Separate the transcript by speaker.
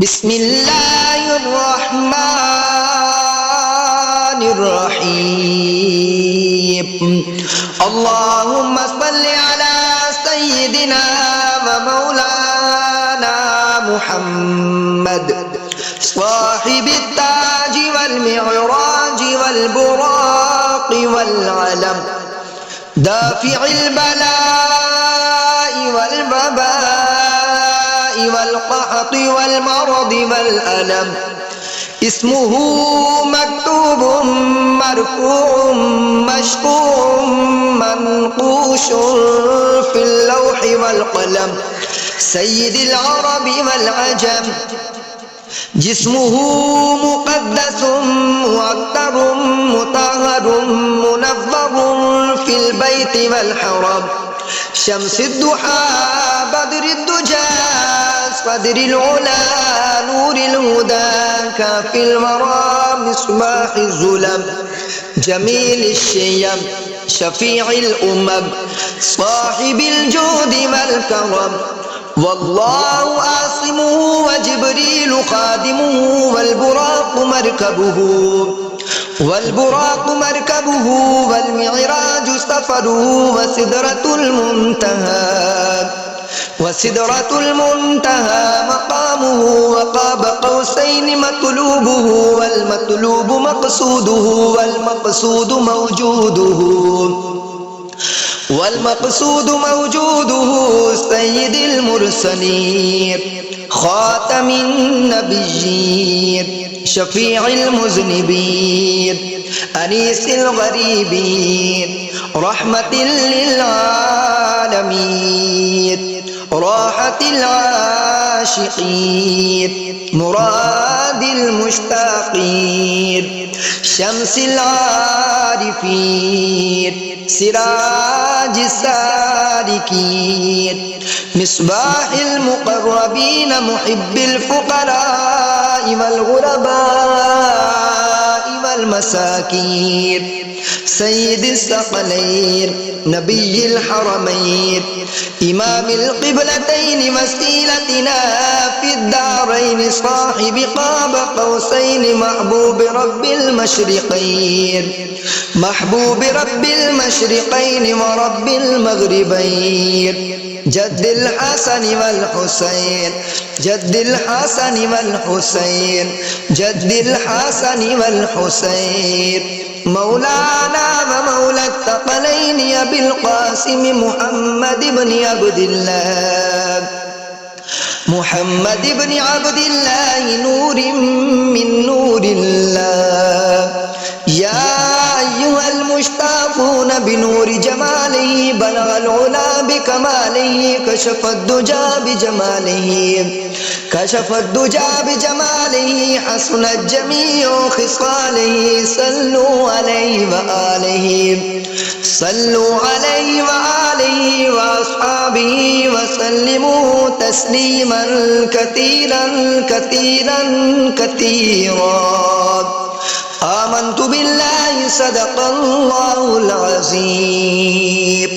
Speaker 1: بسم الله الرحمن الرحيم اللهم صل على سيدنا ومولانا محمد صاحب التاج والمعراج والبراق والعلم دافع البلاء والوباء والقحط والمرض والألم اسمه مكتوب مرفوع مشفوع منقوش في اللوح والقلم سيد العرب والعجم جسمه مقدس معطر مطهر منظر في البيت والحرم شمس الضحى بدر الدجى صدر العلا نور الهدى كافي الورى مصباح الظلم جميل الشيم شفيع الأمم صاحب الجود والكرم والله عاصمه وجبريل خادمه والبراق مركبه والمعراج سفره وسدرة المنتهى مقامه وقاب قوسين مطلوبه والمطلوب والمقصود موجوده سيد المرسلين خاتم النبيين شفيع المذنبين أنيس الغريبين رحمة للعالمين راحة العاشقين مراد المشتاقين شمس العارفين سراج السالكين مصباح المقربين محب الفقراء والغرباء والمساكين سيد الثقلين نبي الحرمين إمام القبلتين وسيلتنا في الدارين صاحب قاب قوسين محبوب رب المشرقين ورب المغربين جد الحسن والحسين مولانا ومولى الثقلين أبي القاسم محمد بن عبد الله نور من نور الله يا أيها المشتاقون بنور جماله بلغ العلا بكماله كشف الدجى بجماله حسنت جميع خصاله صلوا عليه وآله وأصحابه وسلموا تسليما كثيرا آمنت بالله صدق الله العظيم.